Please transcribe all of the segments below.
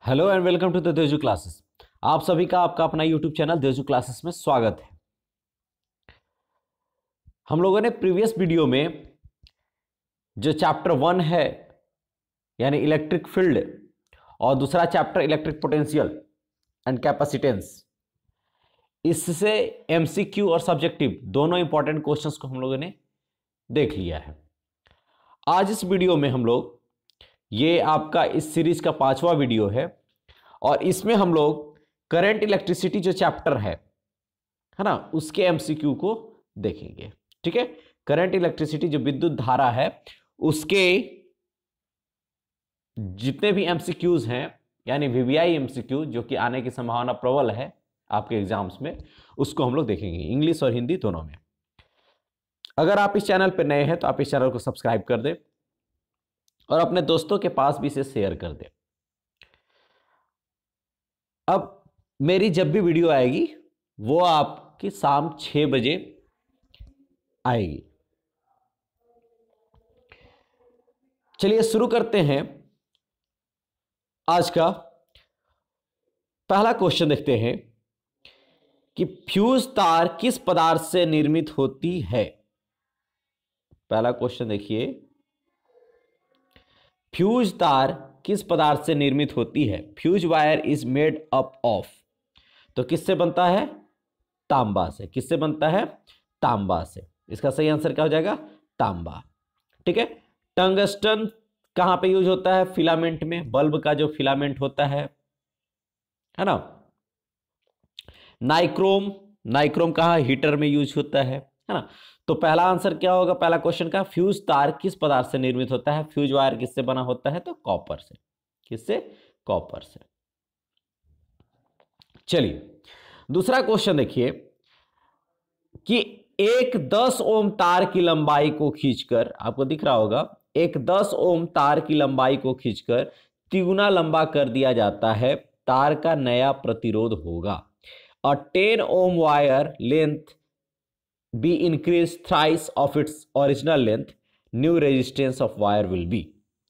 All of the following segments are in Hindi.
Hello and welcome to the देजू क्लासेस। आप सभी का आपका अपना यूट्यूब चैनल देजू क्लासेस में स्वागत है। हम लोगों ने प्रीवियस वीडियो में जो चैप्टर 1 है यानी इलेक्ट्रिक फील्ड और दूसरा chapter electric potential and capacitance, इससे एमसीक्यू और सब्जेक्टिव दोनों इंपॉर्टेंट क्वेश्चंस को हम लोगों ने देख लिया है। आज इस वीडियो में हम लोग, ये आपका इस सीरीज का 5वां वीडियो है और इसमें हम लोग करंट इलेक्ट्रिसिटी जो चैप्टर है ना, उसके एमसीक्यू को देखेंगे। ठीक है, करंट इलेक्ट्रिसिटी जो विद्युत धारा है उसके जितने भी एमसीक्यूज हैं यानी वीवीआई एमसीक्यू जो कि आने की संभावना प्रबल है आपके एग्जाम्स में, उसको हम लोग देखेंगे इंग्लिश और हिंदी दोनों में। अगर आप इस चैनल पर नए हैं तो आप इस चैनल को सब्सक्राइब कर दें और अपने दोस्तों के पास भी इसे शेयर कर दें। अब मेरी जब भी वीडियो आएगी वो आपकी शाम 6 बजे आएगी। चलिए शुरू करते हैं। आज का पहला क्वेश्चन देखते हैं कि फ्यूज तार किस पदार्थ से निर्मित होती है। पहला क्वेश्चन देखिए, फ्यूज तार किस पदार्थ से निर्मित होती है। Fuse wire is made up of, तो किससे बनता है? तांबा से। किससे बनता है? तांबा से। इसका सही आंसर क्या हो जाएगा? तांबा। ठीक है। टंगस्टन कहां पे यूज होता है? फिलामेंट में, बल्ब का जो फिलामेंट होता है ना। नाइक्रोम, नाइक्रोम कहां? हीटर में यूज होता है ना। तो पहला आंसर क्या होगा पहला क्वेश्चन का? फ्यूज तार किस पदार्थ से निर्मित होता है? फ्यूज वायर किससे बना होता है? तो कॉपर से। किससे? कॉपर से। चलिए दूसरा क्वेश्चन देखिए कि एक 10 ओम तार की लंबाई को खींचकर, आपको दिख रहा होगा, एक 10 ओम तार की लंबाई को खींचकर तिगुना लंबा कर दिया जाता है, तार का नया प्रतिरोध होगा। Uh 10 ohm wire length be increase thrice of its original length, new resistance of wire will be.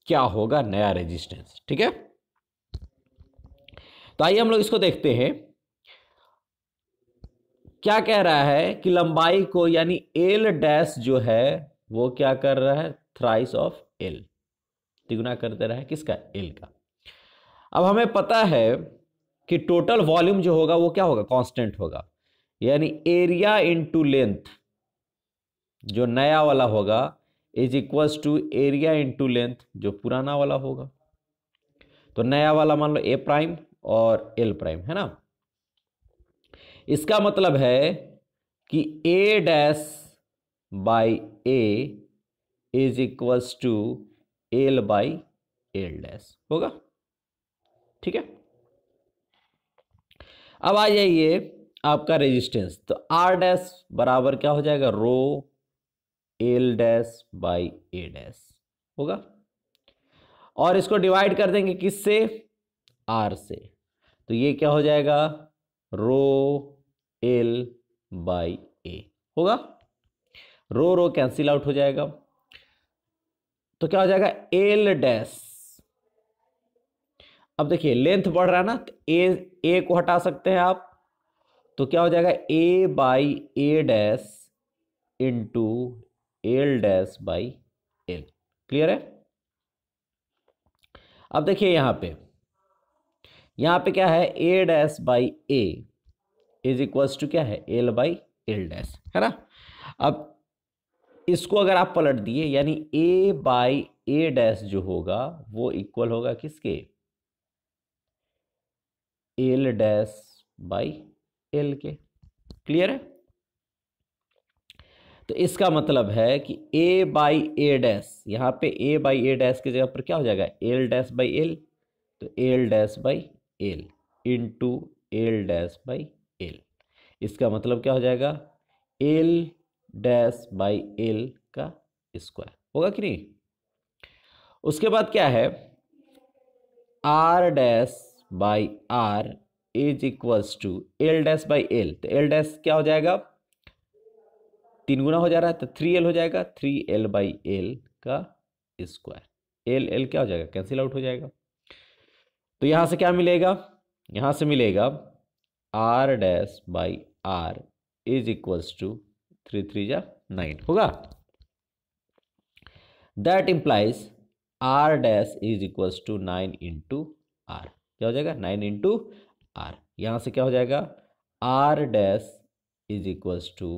क्या होगा नया रेजिस्टेंस? ठीक है, तो आइए हम लोग इसको देखते हैं। क्या कह रहा है कि लंबाई को यानी एल डैश जो है वो क्या कर रहा है? थ्राइस ऑफ एल, तिगुना कर दे रहा है किसका? एल का। अब हमें पता है कि टोटल वॉल्यूम जो होगा वो क्या होगा? कांस्टेंट होगा, यानी एरिया इनटू लेंथ जो नया वाला होगा is equals to area into length जो पुराना वाला होगा। तो नया वाला मान लो ए प्राइम और एल प्राइम है ना। इसका मतलब है कि A dash by A is equals to L by L dash होगा। ठीक है, अब आ जाइए आपका रेजिस्टेंस। तो आर डैश बराबर क्या हो जाएगा? Rho L dash by A dash होगा, और इसको डिवाइड कर देंगे किससे? आर से। तो ये क्या हो जाएगा? रो एल बाई ए होगा। रो रो कैंसिल आउट हो जाएगा, तो क्या हो जाएगा? L dash. अब देखिए लेंथ बढ़ रहा है ना, तो ए को हटा सकते हैं आप, तो क्या हो जाएगा? A by A dash into L dash by L. Clear है? अब देखिए यहां पे क्या है? A dash by A is equals to क्या है? एल बाई एल डैश है ना। अब इसको अगर आप पलट दिए यानी ए बाई ए डैश जो होगा वो इक्वल होगा किसके? एल डैश बाई एल के। क्लियर है? तो इसका मतलब है कि ए बाई ए डैश, यहां पे ए बाई ए डैश की जगह पर क्या हो जाएगा? L dash by L. तो L dash by L into L dash by L. इसका मतलब क्या हो जाएगा? एल डैश बाई एल का स्क्वायर होगा कि नहीं। उसके बाद क्या है? R dash by R is equals to L dash by L. तो एल डैश क्या हो जाएगा? 3 गुना हो जा रहा है, तो 3L हो जाएगा। 3L बाई एल का स्क्वायर। एल एल क्या हो जाएगा? कैंसिल आउट हो जाएगा। तो यहां से क्या मिलेगा, यहां से मिलेगा R dash by R is equals to 3 3 जा 9 होगा। That implies R dash is equals to 9 into R. क्या हो जाएगा 9 इंटू आर। यहां से क्या हो जाएगा R dash is equals to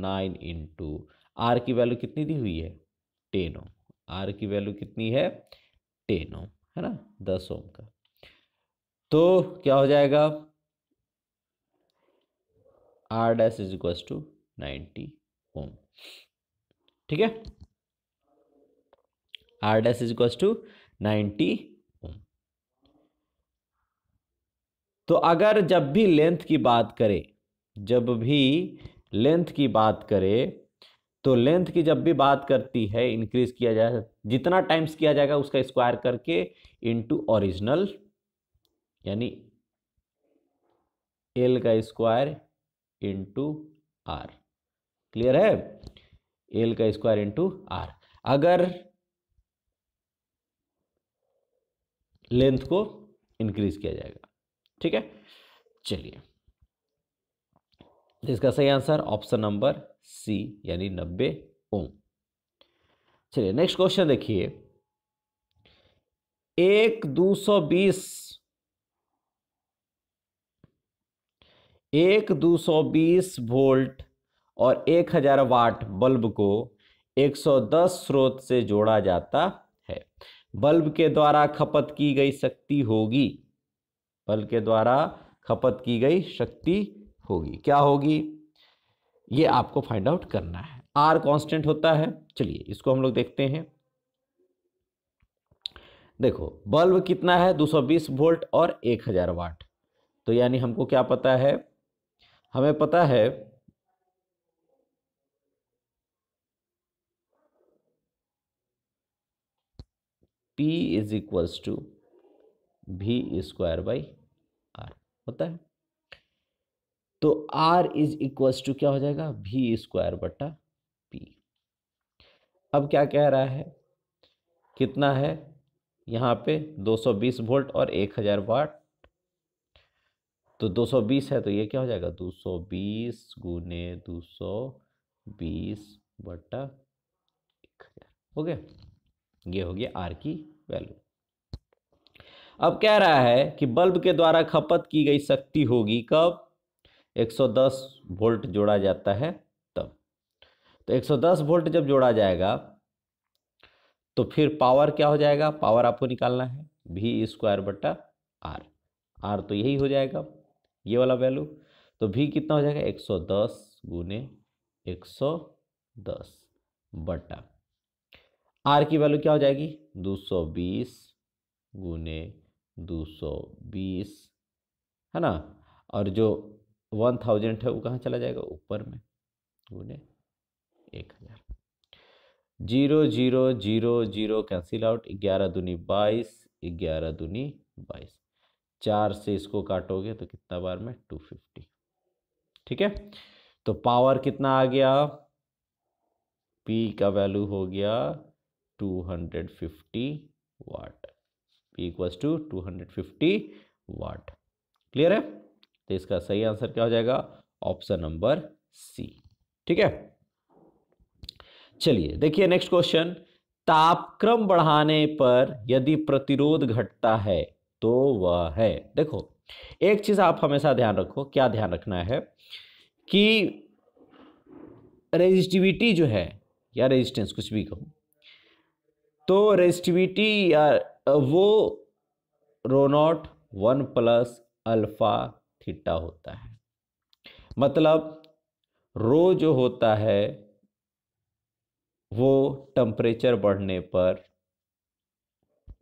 9 into R की वैल्यू कितनी दी हुई है 10 ओम। आर की वैल्यू कितनी है 10 ओम है ना 10 ओम का। तो क्या हो जाएगा R dash is equals to 90 ohm. ठीक है R dash is equals to 90 ohm. तो अगर जब भी लेंथ की बात करें, जब भी लेंथ की बात करें, तो लेंथ की जब भी बात करती है इंक्रीज किया जाए, जितना टाइम्स किया जाएगा उसका स्क्वायर करके इनटू ओरिजिनल, यानी एल का स्क्वायर इनटू आर। क्लियर है एल का स्क्वायर इनटू आर अगर लेंथ को इंक्रीज किया जाएगा। ठीक है चलिए इसका सही आंसर ऑप्शन नंबर सी यानी 90 ओम। चलिए नेक्स्ट क्वेश्चन देखिए। एक 220 वोल्ट और 1000 वाट बल्ब को 110 स्रोत से जोड़ा जाता है। बल्ब के द्वारा खपत की गई शक्ति होगी, बल्ब के द्वारा खपत की गई शक्ति होगी, क्या होगी ये आपको फाइंड आउट करना है। आर कांस्टेंट होता है। चलिए इसको हम लोग देखते हैं। देखो बल्ब कितना है 220 वोल्ट और 1000 वाट। तो यानी हमको क्या पता है, हमें पता है P is equals to V square by R होता है। तो R इज इक्वल्स टू क्या हो जाएगा V स्क्वायर बटा P। अब क्या कह रहा है कितना है यहाँ पे 220 वोल्ट और 1000 वाट। तो 220 है तो ये क्या हो जाएगा 220 गुने 220 बटा 1000 हो गया। ये हो गया आर की वैल्यू। अब कह रहा है कि बल्ब के द्वारा खपत की गई शक्ति होगी कब 110 वोल्ट जोड़ा जाता है तब। तो 110 वोल्ट जब जोड़ा जाएगा तो फिर पावर क्या हो जाएगा, पावर आपको निकालना है V स्क्वायर बटा आर। आर तो यही हो जाएगा ये वाला वैल्यू। तो V कितना हो जाएगा 110 गुने 110 बटा आर की वैल्यू क्या हो जाएगी 220 गुने 220 है ना। और जो 1000 है वो कहाँ चला जाएगा ऊपर में गुने 1000। 0 0 0 0 कैंसिल आउट। 11 दूनी 22, 11 दूनी 22। 4 से इसको काटोगे तो कितना बार में 250। ठीक है तो पावर कितना आ गया P का वैल्यू हो गया 250 watt. P equals to 250 watt. Clear है तो इसका सही आंसर क्या हो जाएगा ऑप्शन नंबर सी। ठीक है चलिए देखिए नेक्स्ट क्वेश्चन। तापक्रम बढ़ाने पर यदि प्रतिरोध घटता है तो वह है। देखो एक चीज आप हमेशा ध्यान रखो, क्या ध्यान रखना है कि रेजिस्टिविटी जो है या रेजिस्टेंस कुछ भी कहो, तो रेजिस्टिविटी या वो रो नॉट 1 प्लस अल्फा थीटा होता है। मतलब रो जो होता है वो टेम्परेचर बढ़ने पर,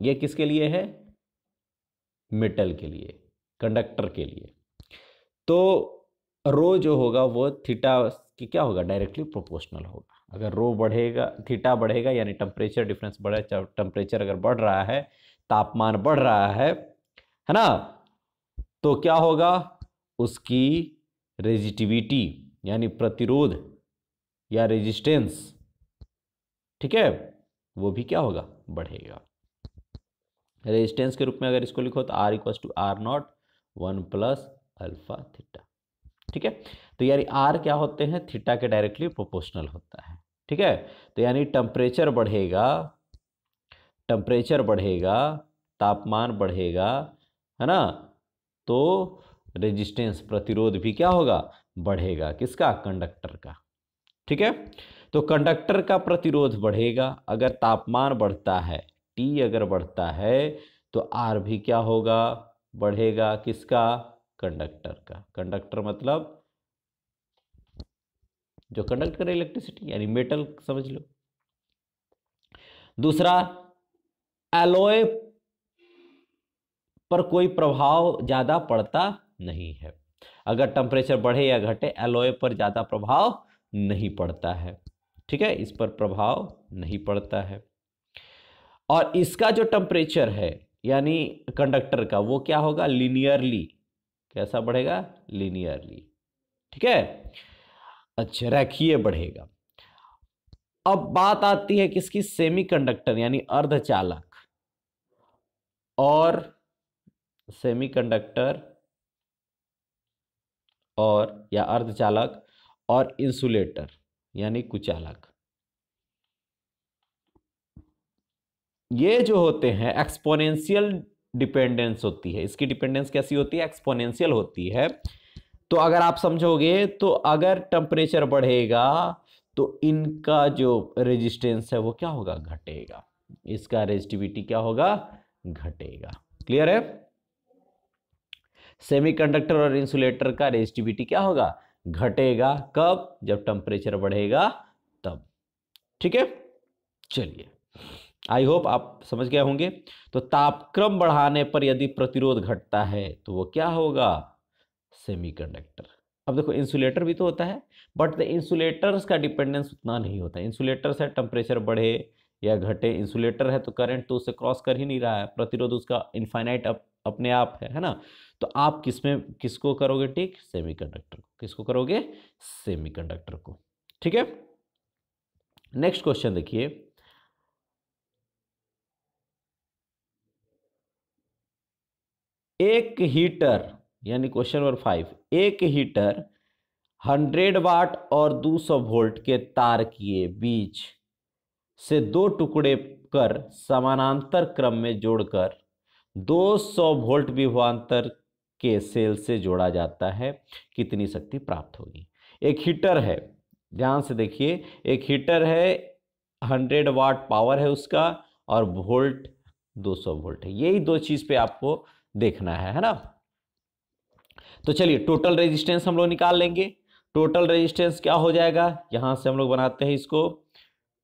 ये किसके लिए है मेटल के लिए, कंडक्टर के लिए। तो रो जो होगा वो थीटा की क्या होगा डायरेक्टली प्रोपोर्शनल होगा। अगर रो बढ़ेगा थीटा बढ़ेगा यानी टेम्परेचर डिफरेंस बढ़े, टेम्परेचर अगर बढ़ रहा है तापमान बढ़ रहा है ना, तो क्या होगा उसकी रेजिस्टिविटी यानी प्रतिरोध या रेजिस्टेंस, ठीक है वो भी क्या होगा बढ़ेगा। रेजिस्टेंस के रूप में अगर इसको लिखो तो R equal to R nought 1 plus alpha theta. ठीक है, तो यानी R क्या होते हैं, थीटा के डायरेक्टली प्रोपोर्शनल होता है। ठीक है, तो यानी टेम्परेचर बढ़ेगा, तापमान बढ़ेगा, है ना, तो रेजिस्टेंस प्रतिरोध भी क्या होगा, बढ़ेगा। किसका, कंडक्टर का। ठीक है, तो कंडक्टर का प्रतिरोध बढ़ेगा अगर तापमान बढ़ता है, T अगर बढ़ता है तो R भी क्या होगा, बढ़ेगा। किसका, कंडक्टर का। कंडक्टर मतलब जो कंडक्ट करे इलेक्ट्रिसिटी, यानी मेटल समझ लो। दूसरा, एलॉय पर कोई प्रभाव ज्यादा पड़ता नहीं है। अगर टेम्परेचर बढ़े या घटे, एलॉय पर ज्यादा प्रभाव नहीं पड़ता है। ठीक है, इस पर प्रभाव नहीं पड़ता है। और इसका जो टेम्परेचर है यानी कंडक्टर का, वो क्या होगा, लीनियरली। कैसा बढ़ेगा, लीनियरली। ठीक है, अच्छा, रेखीय बढ़ेगा। अब बात आती है किसकी, सेमीकंडक्टर यानी अर्धचालक और सेमीकंडक्टर और या अर्धचालक और इंसुलेटर यानी कुचालक। ये जो होते हैं एक्सपोनेंशियल डिपेंडेंस होती है। इसकी डिपेंडेंस कैसी होती है, एक्सपोनेंशियल होती है। तो अगर आप समझोगे तो अगर टेम्परेचर बढ़ेगा तो इनका जो रेजिस्टेंस है वो क्या होगा, घटेगा। इसका रेजिस्टिविटी क्या होगा, घटेगा। क्लियर है, सेमीकंडक्टर और इंसुलेटर का रेजिस्टिविटी क्या होगा, घटेगा। कब, जब टेम्परेचर बढ़ेगा तब। ठीक है, चलिए, आई होप आप समझ गए होंगे। तो तापक्रम बढ़ाने पर यदि प्रतिरोध घटता है तो वो क्या होगा, सेमीकंडक्टर। अब देखो, इंसुलेटर भी तो होता है, बट द इंसुलेटर्स का डिपेंडेंस उतना नहीं होता। इंसुलेटर से टेम्परेचर बढ़े या घटे, इंसुलेटर है तो करंट तो उसे क्रॉस कर ही नहीं रहा है, प्रतिरोध उसका इनफाइनाइट अपने आप है ना। तो आप किसको करोगे टिक, सेमीकंडक्टर को। किसको करोगे, सेमीकंडक्टर को। ठीक है, नेक्स्ट क्वेश्चन देखिए, एक हीटर यानी क्वेश्चन नंबर 5, एक हीटर 100 वाट और 200 वोल्ट के तार के बीच से दो टुकड़े कर समानांतर क्रम में जोड़कर 200 वोल्ट विभवांतर के सेल से जोड़ा जाता है, कितनी शक्ति प्राप्त होगी। एक हीटर है, ध्यान से देखिए, एक हीटर है, 100 वाट पावर है उसका और वोल्ट 200 वोल्ट है। यही दो चीज पे आपको देखना है ना। तो चलिए, टोटल रेजिस्टेंस हम लोग निकाल लेंगे। टोटल रेजिस्टेंस क्या हो जाएगा, यहां से हम लोग बनाते हैं इसको।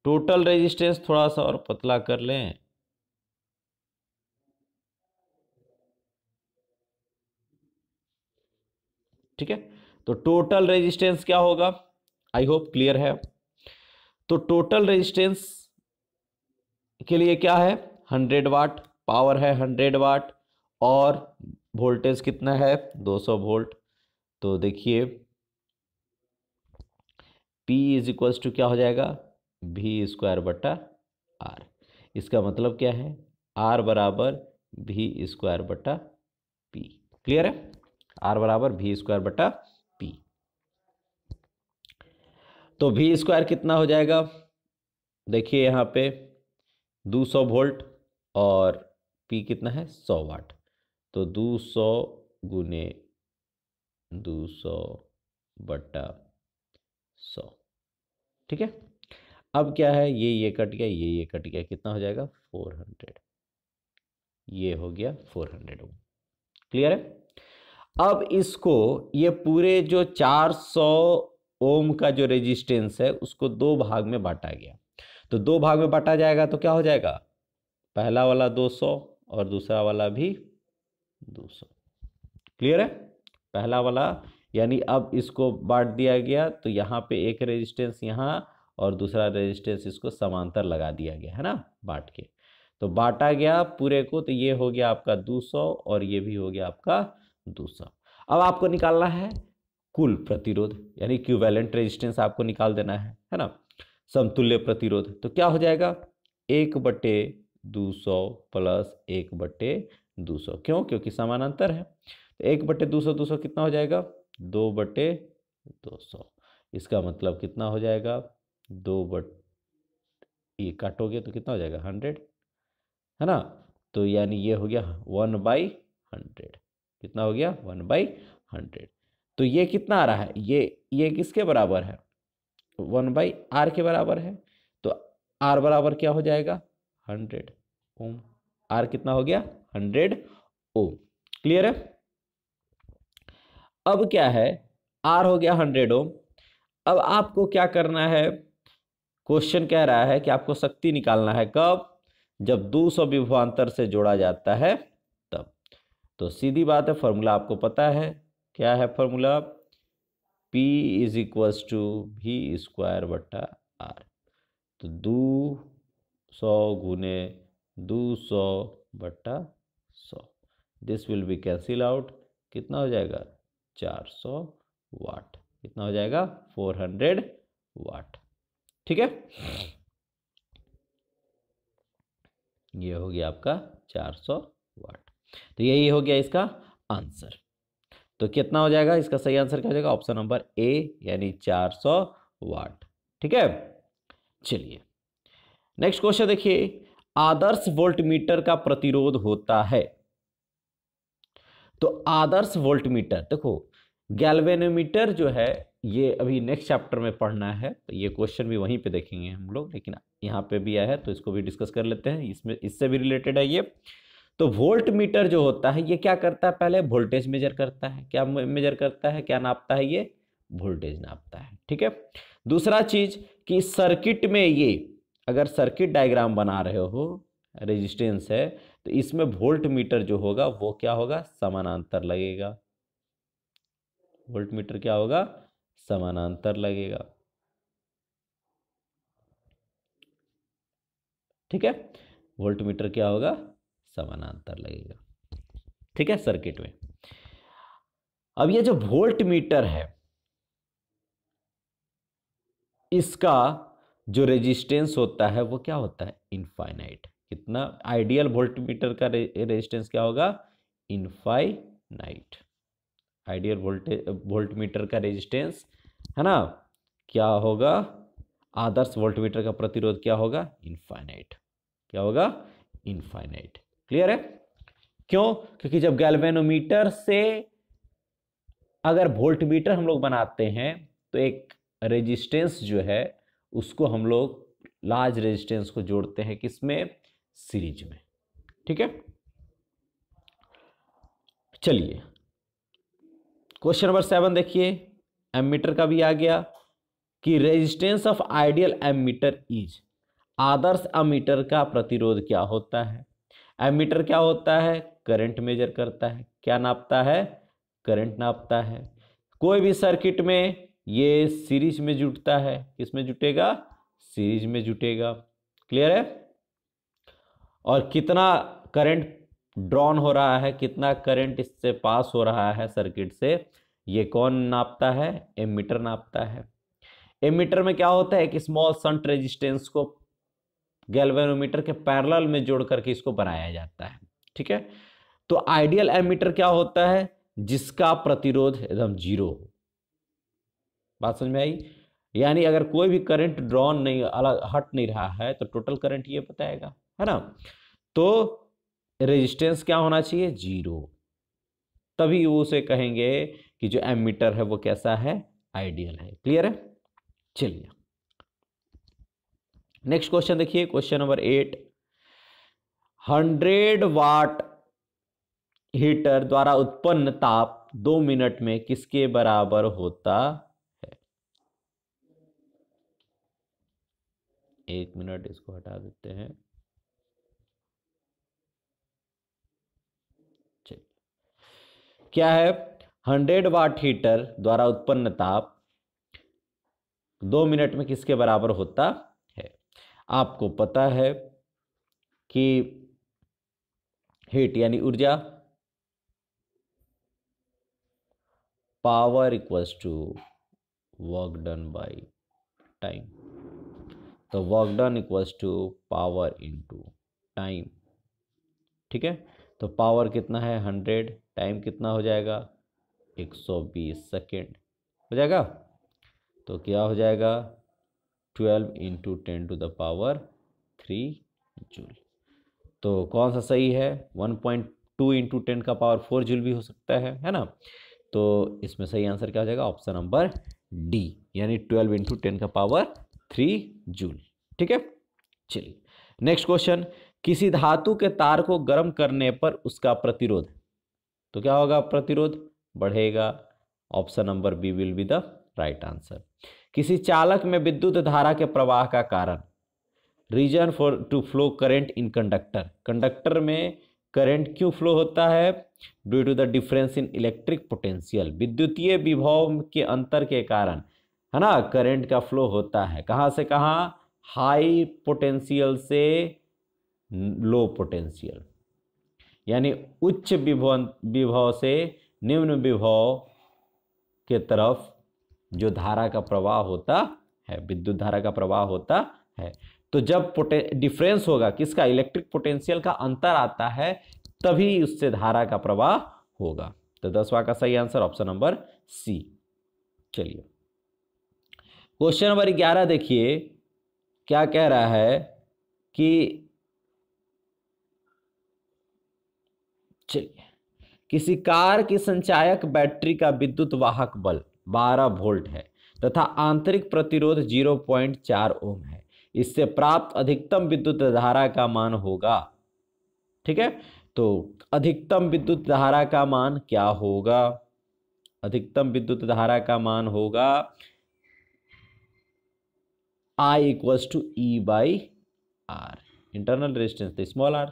टोटल रेजिस्टेंस थोड़ा सा और पतला कर लें, ठीक है। तो टोटल रेजिस्टेंस क्या होगा, आई होप क्लियर है। तो टोटल रेजिस्टेंस के लिए क्या है, 100 वाट पावर है, 100 वाट और वोल्टेज कितना है, 200 वोल्ट। तो देखिए, P इज इक्वल्स टू क्या हो जाएगा, V स्क्वायर बटा आर। इसका मतलब क्या है, R बराबर V स्क्वायर बटा P। क्लियर है, R बराबर V स्क्वायर बटा P। तो V स्क्वायर कितना हो जाएगा, देखिए यहाँ पे 200 वोल्ट और P कितना है, 100 वाट। तो 200 गुने 200 बटा 100। ठीक है, अब क्या है, ये कट गया, ये कट गया, कितना हो जाएगा, 400। ये हो गया 400 ओम। क्लियर है। अब इसको, ये पूरे जो 400 ओम का जो रेजिस्टेंस है उसको दो भाग में बांटा गया। तो दो भाग में बांटा जाएगा तो क्या हो जाएगा, पहला वाला 200 और दूसरा वाला भी 200। क्लियर है, पहला वाला, यानी अब इसको बांट दिया गया तो यहाँ पे एक रेजिस्टेंस यहाँ और दूसरा रेजिस्टेंस इसको समांतर लगा दिया गया है ना, बांट के। तो बांटा गया पूरे को, तो ये हो गया आपका 200 और ये भी हो गया आपका 200। अब आपको निकालना है कुल प्रतिरोध, यानी इक्विवेलेंट रेजिस्टेंस आपको निकाल देना है ना, समतुल्य प्रतिरोध। तो क्या हो जाएगा, 1/2 200 प्लस 1/200। क्यों? क्योंकि समानांतर है। तो 1/200, 200 कितना हो जाएगा? 2/200। इसका मतलब कितना हो जाएगा? ये काटोगे तो कितना हो जाएगा? 100, है ना। तो यानी ये हो गया 1/100। कितना हो गया? 1/100। तो ये कितना आ रहा है? ये किसके बराबर है? 1/r के बराबर है। तो r बराबर क्या हो जाएगा? 100 ओम। r कितना हो गया? 100 ओम। क्लियर है? अब क्या है? r हो गया 100 ओम। अब आपको क्या करना है? क्वेश्चन कह रहा है कि आपको शक्ति निकालना है। कब? जब 200 विभवांतर से जोड़ा जाता है तब। तो सीधी बात है, फॉर्मूला आपको पता है। क्या है formula? P is equals to V²/r। तो 200 गुने 200/100, this will be cancel out. कितना हो जाएगा? 400 वाट। कितना हो जाएगा? 400 वाट। ठीक है, ये हो गया आपका 400 वाट। तो यही हो गया इसका आंसर। तो कितना हो जाएगा? इसका सही आंसर क्या हो जाएगा? ऑप्शन नंबर ए, यानी 400 वाट। ठीक है, चलिए नेक्स्ट क्वेश्चन देखिए। आदर्श वोल्टमीटर का प्रतिरोध होता है। तो आदर्श वोल्टमीटर देखो, गैल्वेनोमीटर जो है ये अभी नेक्स्ट चैप्टर में पढ़ना है, तो ये क्वेश्चन भी वहीं पे देखेंगे हम लोग, लेकिन यहाँ पे भी आया है तो इसको भी डिस्कस कर लेते हैं। इसमें इससे भी रिलेटेड है ये। तो वोल्ट मीटर जो होता है ये क्या करता है? पहले वोल्टेज मेजर करता है। क्या मेजर करता है? क्या नापता है? ये वोल्टेज नापता है। ठीक है। दूसरा चीज कि सर्किट में ये, अगर सर्किट डायग्राम बना रहे हो, रेजिस्टेंस है, तो इसमें वोल्ट मीटर जो होगा वो क्या होगा? समानांतर लगेगा। वोल्ट मीटर क्या होगा? समानांतर लगेगा। ठीक है, वोल्ट मीटर क्या होगा? समानांतर लगेगा। ठीक है, सर्किट में। अब ये जो वोल्ट मीटर है, इसका जो रेजिस्टेंस होता है वो क्या होता है? इनफाइनाइट। कितना? आइडियल वोल्ट मीटर का रेजिस्टेंस क्या होगा? इनफाइनाइट। आइडियल वोल्ट मीटर का रेजिस्टेंस, है ना, क्या होगा? आदर्श वोल्ट मीटर का प्रतिरोध क्या होगा? इनफाइनाइट। क्या होगा? इनफाइनाइट। क्लियर है? क्यों? क्योंकि जब गैल्वेनोमीटर से अगर वोल्ट मीटर हम लोग बनाते हैं तो एक रेजिस्टेंस जो है उसको हम लोग लार्ज रेजिस्टेंस को जोड़ते हैं किसमें? सीरीज में। ठीक है, चलिए क्वेश्चन नंबर 7 देखिए। एमीटर का भी आ गया कि resistance of ideal ammeter is. आदर्श एमीटर का प्रतिरोध क्या होता है? एमीटर क्या होता है? करंट मेजर करता है। क्या नापता है? करंट नापता है। कोई भी सर्किट में ये सीरीज में जुटता है। किस में जुटेगा? सीरीज में जुटेगा। क्लियर है? और कितना करंट ड्रॉन हो रहा है, कितना करंट इससे पास हो रहा है सर्किट से, ये कौन नापता है? एमीटर नापता है। एमीटर में क्या होता है? एक स्मॉल शंट रेजिस्टेंस को गैल्वेनोमीटर के पैरेलल में जोड़ करके इसको बनाया जाता है। ठीक है, तो आइडियल एमीटर क्या होता है? जिसका प्रतिरोध एकदम जीरो हो। बात समझ में आई? यानी अगर कोई भी करंट ड्रॉन नहीं, अलग हट नहीं रहा है, तो टोटल करंट ये बताएगा, है ना। तो रेजिस्टेंस क्या होना चाहिए? जीरो। तभी वो उसे कहेंगे कि जो एमीटर है वो कैसा है? आइडियल है। क्लियर है? चलिए नेक्स्ट क्वेश्चन देखिए। Question number 8। 100 वाट हीटर द्वारा उत्पन्न ताप 2 मिनट में किसके बराबर होता है? 1 मिनट, इसको हटा देते हैं। चलिए, क्या है? 100 वाट हीटर द्वारा उत्पन्न ताप 2 मिनट में किसके बराबर होता है? आपको पता है कि हीट यानी ऊर्जा, power equals to work done by time. तो work done equals to power into time. ठीक है, तो पावर कितना है 100, टाइम कितना हो जाएगा 120 सेकेंड हो जाएगा। तो क्या हो जाएगा 12 इंटू 10⁻³ जूल। तो कौन सा सही है, 1.2 इंटू 10⁻⁴ जूल भी हो सकता है ना। तो इसमें सही आंसर क्या हो जाएगा, ऑप्शन नंबर डी, यानी 12 इंटू 10⁻³ जूल। ठीक है, चलिए नेक्स्ट क्वेश्चन, किसी धातु के तार को गर्म करने पर उसका प्रतिरोध, तो क्या होगा, प्रतिरोध बढ़ेगा। Option number B will be the right answer. किसी चालक में विद्युत धारा के प्रवाह का कारण, reason for to flow current in conductor, conductor में करंट क्यों फ्लो होता है, due to the difference in electric potential, विद्युतीय विभव के अंतर के कारण, है ना, करंट का फ्लो होता है। कहाँ से कहाँ, हाई पोटेंशियल से लो पोटेंशियल, यानी उच्च विभव से निम्न विभव के तरफ जो धारा का प्रवाह होता है, विद्युत धारा का प्रवाह होता है। तो जब डिफरेंस होगा किसका, इलेक्ट्रिक पोटेंशियल का अंतर आता है, तभी उससे धारा का प्रवाह होगा। तो 10वां का सही आंसर ऑप्शन नंबर सी। चलिए क्वेश्चन नंबर 11 देखिए, क्या कह रहा है कि चलिए किसी कार की संचायक बैटरी का विद्युत वाहक बल 12 वोल्ट है तथा आंतरिक प्रतिरोध 0.4 ओम है, इससे प्राप्त अधिकतम विद्युत धारा का मान होगा। ठीक है, तो अधिकतम विद्युत धारा का मान क्या होगा, अधिकतम विद्युत धारा का मान होगा I equals to E by R, internal resistance तो स्मॉल आर,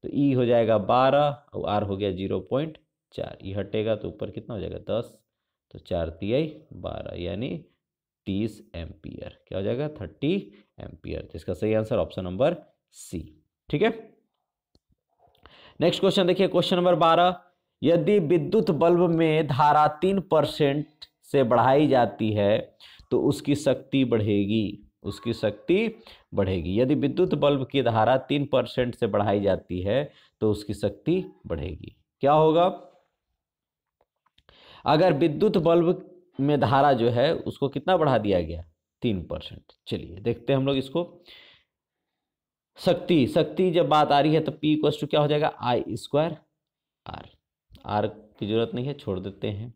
तो ई हो जाएगा 12 और आर हो गया 0.4, ई हटेगा तो ऊपर कितना हो जाएगा 10, तो 4 तिहाई 12 यानी 30 एम्पियर, क्या हो जाएगा 30 एम्पियर। तो इसका सही आंसर ऑप्शन नंबर सी। ठीक है, नेक्स्ट क्वेश्चन देखिए, क्वेश्चन नंबर 12, यदि विद्युत बल्ब में धारा 3% से बढ़ाई जाती है तो उसकी शक्ति बढ़ेगी, उसकी शक्ति बढ़ेगी। यदि विद्युत बल्ब की धारा 3% से बढ़ाई जाती है तो उसकी शक्ति बढ़ेगी। क्या होगा, अगर विद्युत बल्ब में धारा जो है उसको कितना बढ़ा दिया गया 3%। चलिए देखते हैं हम लोग इसको, शक्ति, शक्ति जब बात आ रही है तो P इक्वल टू क्या हो जाएगा I² R, R की जरूरत नहीं है, छोड़ देते हैं।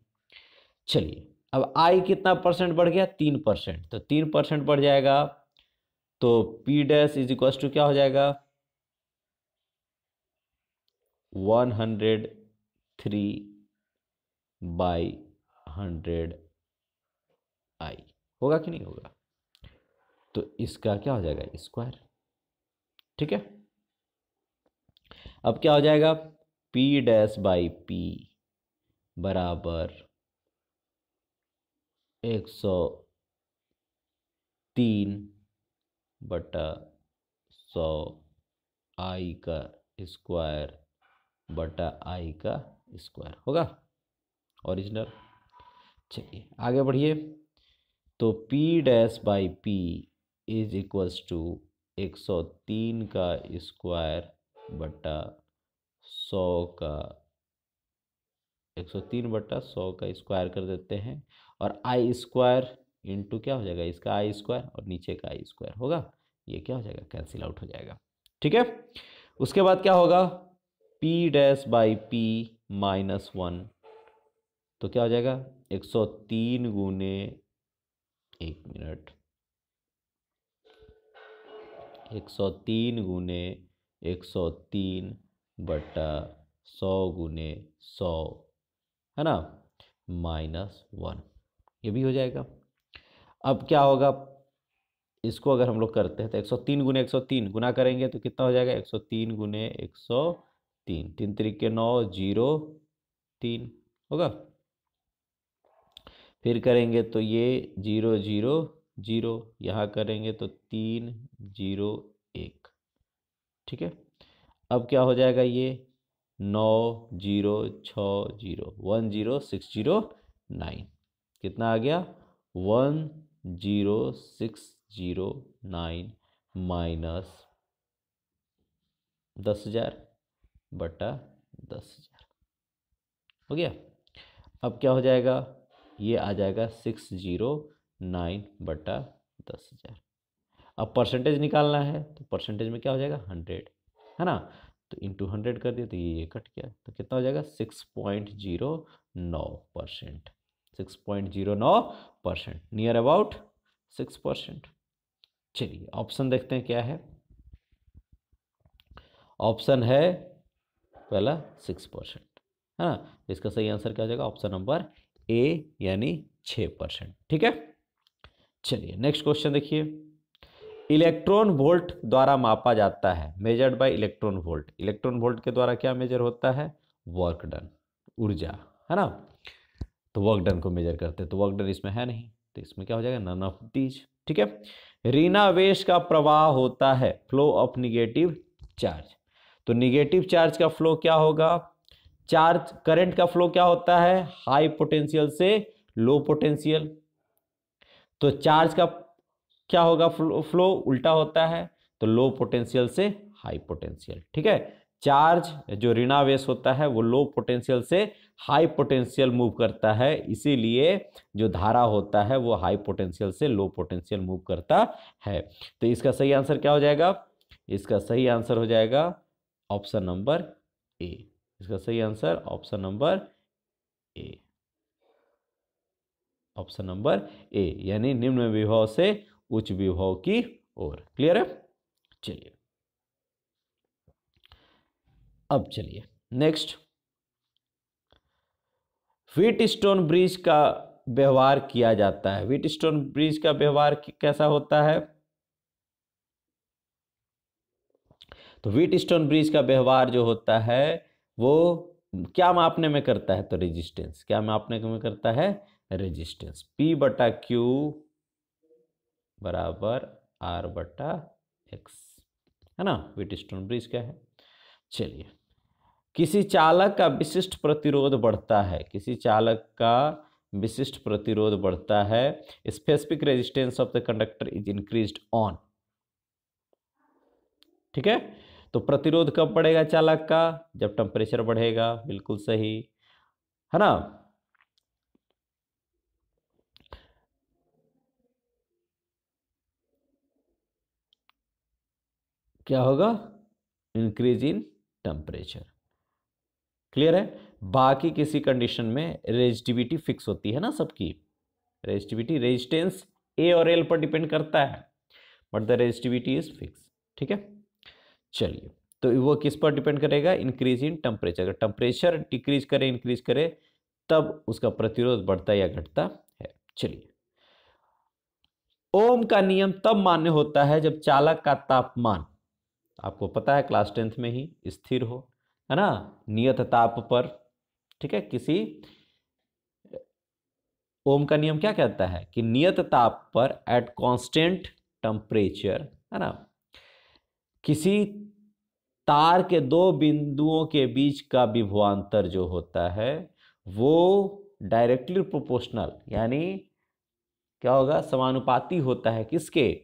चलिए अब I कितना परसेंट बढ़ गया 3%, तो 3% बढ़ जाएगा, तो P dash is equal to क्या हो जाएगा 103/100 I, होगा कि नहीं होगा, तो इसका क्या हो जाएगा स्क्वायर। ठीक है, अब क्या हो जाएगा P डैश बाई P बराबर 103/100 I का स्क्वायर बटा I का स्क्वायर होगा ओरिजिनल। चलिए आगे बढ़िए, तो P dash by P is equals to 103 का स्क्वायर बटा 100 का 103/100 का स्क्वायर कर देते हैं, और I² इंटू क्या हो जाएगा इसका I² और नीचे का I² होगा, ये क्या हो जाएगा कैंसिल आउट हो जाएगा। ठीक है, उसके बाद क्या होगा P डैश बाई P -1, तो क्या हो जाएगा 103 गुने 1 मिनट 103 गुने 103/100 गुने 100, है ना, -1, ये भी हो जाएगा। अब क्या होगा, इसको अगर हम लोग करते हैं तो 103 गुने 103 गुना करेंगे तो कितना हो जाएगा 103 गुने 103, 3 3 9 0 3 होगा, फिर करेंगे तो ये 0 0 0, यहाँ करेंगे तो 3 0 1। ठीक है, अब क्या हो जाएगा ये 9 0 6 0 10609, कितना आ गया 10609 माइनस 10,000 बटा 10,000 हो गया। अब क्या हो जाएगा, ये आ जाएगा 609 बटा 10,000। अब परसेंटेज निकालना है तो परसेंटेज में क्या हो जाएगा 100, है ना, तो इंटू 100 कर दिया तो ये कट गया, तो कितना हो जाएगा 6.09%। 6.09%, नियर अबाउट 6%। चलिए ऑप्शन देखते हैं क्या है। ऑप्शन है पहला 6%, है ना, इसका सही आंसर क्या हो जाएगा, ऑप्शन नंबर ए यानी 6%। ठीक है, चलिए नेक्स्ट क्वेश्चन देखिए। इलेक्ट्रॉन वोल्ट द्वारा मापा जाता है, measured by electron volt. Electron volt के द्वारा क्या मेजर होता है, वर्क डन, ऊर्जा, है ना, तो वर्क डन को मेजर करते हैं, तो वर्क डन इसमें है नहीं, तो इसमें क्या हो जाएगा, नन ऑफ दीज। ठीक है, ऋणावेश का प्रवाह होता है, फ्लो ऑफ निगेटिव चार्ज। तो निगेटिव चार्ज का फ्लो क्या होगा, चार्ज करंट का फ्लो क्या होता है, हाई पोटेंशियल से लो पोटेंशियल। तो चार्ज का क्या होगा, फ्लो उल्टा होता है, तो लो पोटेंशियल से हाई पोटेंशियल। ठीक है, चार्ज जो ऋणावेश होता है वो लो पोटेंशियल से हाई पोटेंशियल मूव करता है, इसीलिए जो धारा होता है वो हाई पोटेंशियल से लो पोटेंशियल मूव करता है। तो इसका सही आंसर क्या हो जाएगा, इसका सही आंसर हो जाएगा ऑप्शन नंबर ए। इसका सही answer option number A, option number A, यानी निम्न विभव से उच्च विभव की ओर। क्लियर है, चलिए अब चलिए नेक्स्ट। व्हीटस्टोन ब्रिज का व्यवहार किया जाता है। व्हीटस्टोन ब्रिज का व्यवहार कैसा होता है, तो व्हीटस्टोन ब्रिज का व्यवहार जो होता है वो क्या मापने में करता है, तो रेजिस्टेंस, क्या मापने में करता है, रेजिस्टेंस। P बटा Q बराबर R बटा X, है ना, व्हीटस्टोन ब्रिज का है। चलिए, किसी चालक का विशिष्ट प्रतिरोध बढ़ता है, किसी चालक का विशिष्ट प्रतिरोध बढ़ता है, specific resistance of the conductor is increased on. ठीक है, तो प्रतिरोध कब बढ़ेगा चालक का, जब टेम्परेचर बढ़ेगा, बिल्कुल सही, है ना। क्या होगा, इंक्रीज इन टेम्परेचर। क्लियर है, बाकी किसी कंडीशन में रेजिस्टिविटी फिक्स होती है ना सबकी, रेजिस्टिविटी, रेजिस्टेंस ए और एल पर डिपेंड करता है, but the resistivity is fix. ठीक है, चलिए, तो वो किस पर डिपेंड करेगा, इंक्रीज इन टेम्परेचर। अगर टेम्परेचर डिक्रीज करे, इंक्रीज करे, तब उसका प्रतिरोध बढ़ता या घटता है। चलिए, ओम का नियम तब मान्य होता है जब चालक का तापमान, आपको पता है क्लास 10th में ही, स्थिर हो, है ना, नियत ताप पर। ठीक है, किसी, ओम का नियम क्या कहता है कि नियत ताप पर एट कांस्टेंट टेम्परेचर, है ना, किसी तार के दो बिंदुओं के बीच का विभवांतर जो होता है वो डायरेक्टली प्रोपोर्शनल, यानी क्या होगा, समानुपाती होता है किसके,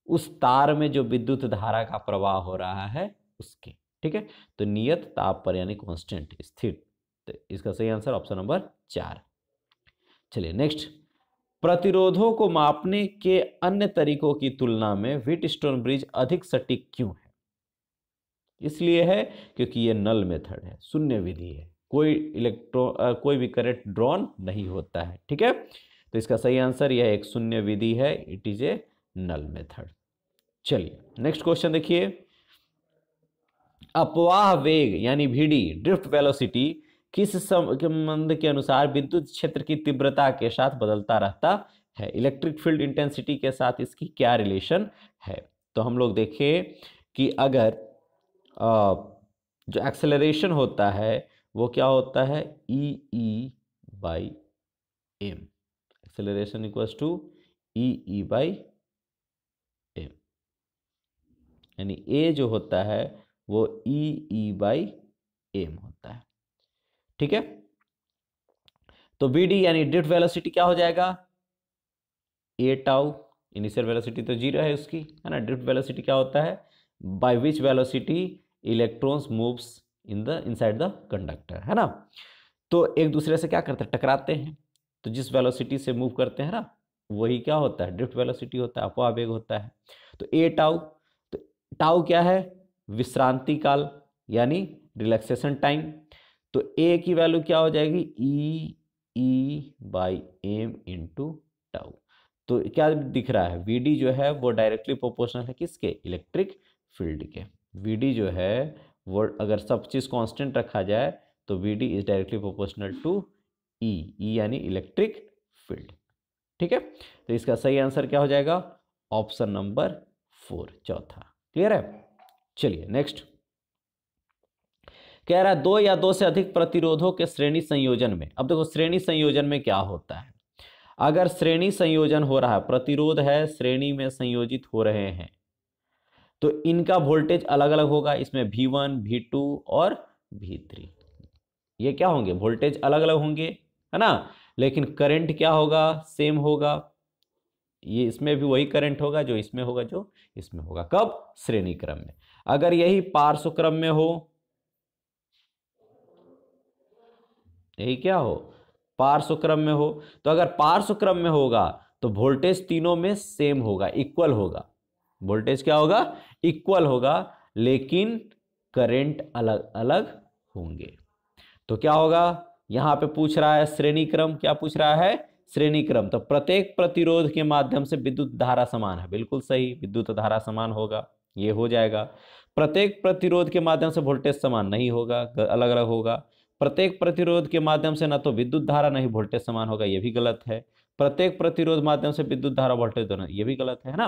उस तार में जो विद्युत धारा का प्रवाह हो रहा है उसके। ठीक है, तो नियत ताप पर यानी कांस्टेंट, स्थिर, तो इसका सही आंसर ऑप्शन नंबर 4। चलिए नेक्स्ट, प्रतिरोधों को मापने के अन्य तरीकों की तुलना में व्हीटस्टोन ब्रिज अधिक सटीक क्यों है, इसलिए है क्योंकि ये नल मेथड है, शून्य विधि है, कोई भी करंट ड्रॉन नहीं होता है। ठीक है, तो इसका सही आंसर यह एक शून्य विधि है, it is a null method. चलिए नेक्स्ट क्वेश्चन देखिए। अपवाह वेग यानी VD, ड्रिफ्ट वेलोसिटी, किस संबंध के अनुसार विद्युत क्षेत्र की तीव्रता के साथ बदलता रहता है, इलेक्ट्रिक फील्ड इंटेंसिटी के साथ इसकी क्या रिलेशन है। तो हम लोग देखें कि अगर जो एक्सेलरेशन होता है वो क्या होता है, E/m, acceleration equals to E/m, यानी A जो होता है वो E/m होता है। ठीक है, तो VD यानी ड्रिफ्ट वेलोसिटी क्या हो जाएगा, A टाउ, इनिशियल वेलोसिटी तो 0 है उसकी, है ना, ड्रिफ्ट वेलोसिटी क्या होता है, by which velocity electrons moves inside the conductor, है ना। तो एक दूसरे से क्या करते हैं, टकराते हैं। तो जिस वेलोसिटी से मूव करते हैं ना, वही क्या होता है, ड्रिफ्ट वेलोसिटी होता है, अपवावेग होता है। तो ए टाउ, तो टाउ क्या है, विश्रांति काल यानी रिलैक्सेशन टाइम। तो ए की वैल्यू क्या हो जाएगी, ई बाई एम इंटू टाउ। तो क्या दिख रहा है, वीडी जो है वो डायरेक्टली प्रोपोर्शनल है किसके, इलेक्ट्रिक फील्ड के। वीडी जो है वो अगर सब चीज कांस्टेंट रखा जाए तो VD is directly proportional to E यानी इलेक्ट्रिक फील्ड। ठीक है, तो इसका सही आंसर क्या हो जाएगा, ऑप्शन नंबर 4, चौथा। क्लियर है। चलिए नेक्स्ट कह रहा है दो या दो से अधिक प्रतिरोधों के श्रेणी संयोजन में। अब देखो श्रेणी संयोजन में क्या होता है, अगर श्रेणी संयोजन हो रहा है, प्रतिरोध है श्रेणी में संयोजित हो रहे हैं, तो इनका वोल्टेज अलग अलग होगा। इसमें V1 V2 और V3 ये क्या होंगे, वोल्टेज अलग अलग होंगे, है ना। लेकिन करंट क्या होगा, सेम होगा। ये इसमें भी वही करंट होगा जो इसमें होगा, जो इसमें होगा। कब, श्रेणी क्रम में। अगर यही पार्श्व क्रम में हो, यही क्या हो, पार्श्व क्रम में हो, तो अगर पार्श्व क्रम में होगा तो वोल्टेज तीनों में सेम होगा, इक्वल होगा। वोल्टेज क्या होगा, इक्वल होगा, लेकिन करंट अलग अलग होंगे। तो क्या होगा, यहां पे पूछ रहा है श्रेणी क्रम, क्या पूछ रहा है, श्रेणी क्रम। तो प्रत्येक प्रतिरोध के माध्यम से विद्युत धारा समान है, बिल्कुल सही, विद्युत धारा समान होगा, ये हो जाएगा। प्रत्येक प्रतिरोध के माध्यम से वोल्टेज समान नहीं होगा, अलग अलग होगा। प्रत्येक प्रतिरोध के माध्यम से ना तो विद्युत धारा नहीं वोल्टेज समान होगा, ये भी गलत है। प्रत्येक प्रतिरोध माध्यम से विद्युत धारा वोल्टेज दोनों, ये भी गलत है ना।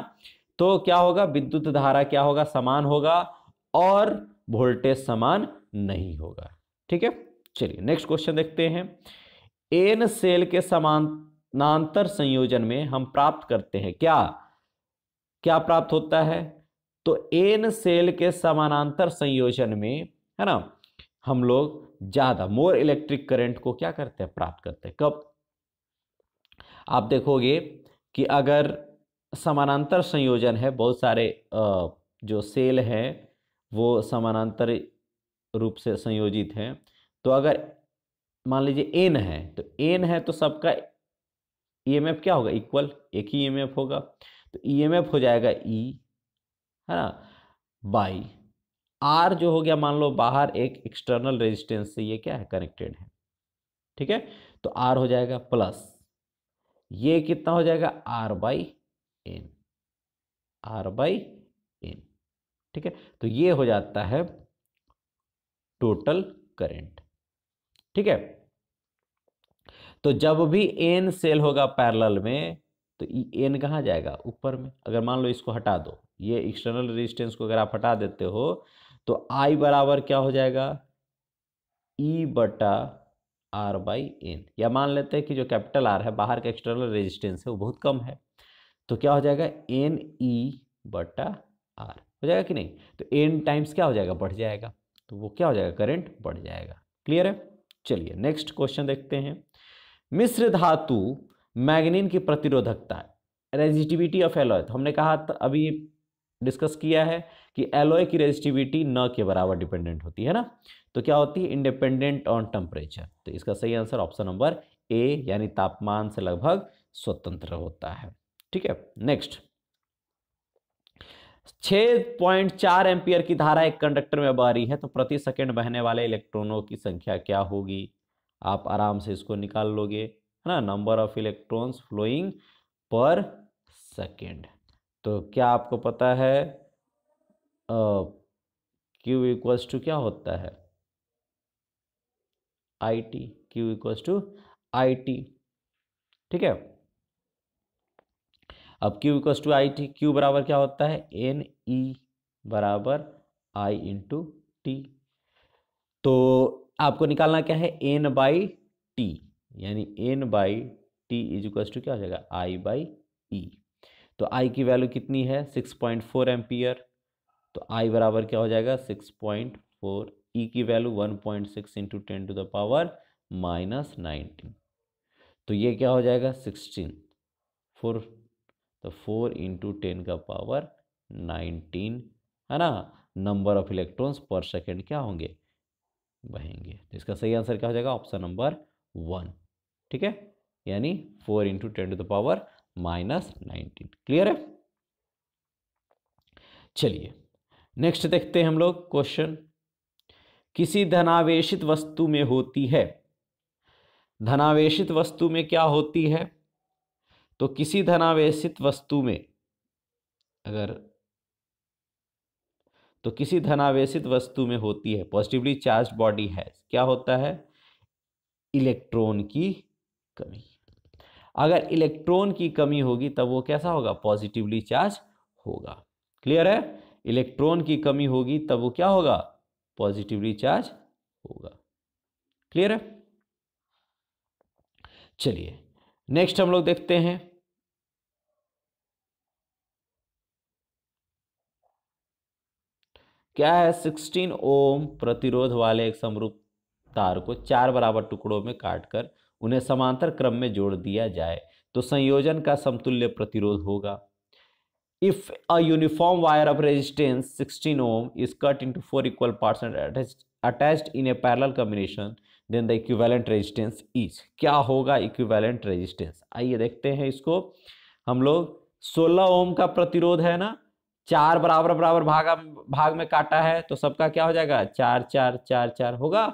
तो क्या होगा, विद्युत धारा क्या होगा, समान होगा, और वोल्टेज समान नहीं होगा। ठीक है, चलिए नेक्स्ट क्वेश्चन देखते हैं। एन सेल के समानांतर संयोजन में हम प्राप्त करते हैं क्या, क्या प्राप्त होता है। तो एन सेल के समानांतर संयोजन में, है ना, हम लोग ज्यादा मोर इलेक्ट्रिक करंट को क्या करते हैं, प्राप्त करते हैं। कब, आप देखोगे कि अगर समानांतर संयोजन है, बहुत सारे जो सेल हैं वो समानांतर रूप से संयोजित हैं, तो अगर मान लीजिए एन है, तो एन है तो सबका ईएमएफ क्या होगा, इक्वल, एक ही ईएमएफ होगा। तो ईएमएफ हो जाएगा ई, है ना, बाई आर जो हो गया, मान लो बाहर एक एक्सटर्नल रेजिस्टेंस से ये क्या है, कनेक्टेड है। ठीक है, तो आर हो जाएगा प्लस, ये कितना हो जाएगा, R by N, R by N. ठीक है, तो ये हो जाता है टोटल करंट। ठीक है, तो जब भी एन सेल होगा पैरेलल में, तो एन कहाँ जाएगा, ऊपर में। अगर मान लो इसको हटा दो, ये एक्सटर्नल रेजिस्टेंस को अगर आप हटा देते हो, तो आई बराबर क्या हो जाएगा, ई बटा आर बाई एन। या मान लेते हैं कि जो कैपिटल आर है, बाहर का एक्सटर्नल रेजिस्टेंस है, वो बहुत कम है, तो क्या हो जाएगा, एन ई बटा आर हो जाएगा कि नहीं। तो एन टाइम्स क्या हो जाएगा, बढ़ जाएगा, तो वो क्या हो जाएगा, करंट बढ़ जाएगा। क्लियर है। चलिए नेक्स्ट क्वेश्चन देखते हैं। मिश्र धातु मैग्नीन की प्रतिरोधकता, रेजिस्टिविटी ऑफ एलॉय। तो हमने कहा अभी डिस्कस किया है कि एलॉय की रेजिस्टिविटी न के बराबर डिपेंडेंट होती है ना, तो क्या होती है, इंडिपेंडेंट ऑन टेम्परेचर। तो इसका सही आंसर ऑप्शन नंबर ए यानी तापमान से लगभग स्वतंत्र होता है। ठीक है, नेक्स्ट 6.4 एम्पियर की धारा एक कंडक्टर में बह रही है, तो प्रति सेकंड बहने वाले इलेक्ट्रॉनों की संख्या क्या होगी। आप आराम से इसको निकाल लोगे, है ना, number of electrons flowing per second. तो क्या आपको पता है क्यू इक्वल्स टू क्या होता है, I T, Q equals to I T. ठीक है, अब Q equals to I T, Q बराबर क्या होता है, एन ई बराबर आई इंटू टी। तो आपको निकालना क्या है, एन बाई टी, यानी N by T is equals to क्या हो जाएगा, आई बाई ई। तो आई की वैल्यू कितनी है, 6.4 एम्पियर। तो आई बराबर क्या हो जाएगा, 6.4, ई की value 1.6 into 10 to the power -19। तो ये क्या हो जाएगा, 16, 4, तो 4 इंटू 10 का पावर 19, है ना, नंबर ऑफ इलेक्ट्रॉन्स पर सेकेंड क्या होंगे, बहेंगे। तो इसका सही आंसर क्या हो जाएगा, ऑप्शन नंबर 1। ठीक है, यानी 4 × 10⁻⁻19। क्लियर है। चलिए नेक्स्ट देखते हैं हम लोग क्वेश्चन। किसी धनावेशित वस्तु में होती है, धनावेशित वस्तु में क्या होती है, तो किसी धनावेशित वस्तु में अगर, तो किसी धनावेशित वस्तु में होती है पॉजिटिवली चार्ज बॉडी है, क्या होता है, इलेक्ट्रॉन की कमी। अगर इलेक्ट्रॉन की कमी होगी तब वो कैसा होगा, पॉजिटिवली चार्ज होगा। क्लियर है, इलेक्ट्रॉन की कमी होगी तब वो क्या होगा, पॉजिटिवली चार्ज होगा। क्लियर है। चलिए नेक्स्ट हम लोग देखते हैं, क्या है, 16 ओम प्रतिरोध वाले एक समरूप तार को 4 बराबर टुकड़ों में काटकर उन्हें समांतर क्रम में जोड़ दिया जाए तो संयोजन का समतुल्य प्रतिरोध होगा। If a uniform wire of resistance 16 ohm is cut into 4 equal parts and attached in a parallel combination, then the equivalent resistance is, क्या होगा equivalent resistance। आइए देखते हैं इसको हम लोग। 16 ओम का प्रतिरोध है ना, 4 बराबर बराबर भाग में काटा है, तो सबका क्या हो जाएगा, 4 4 4 4 होगा।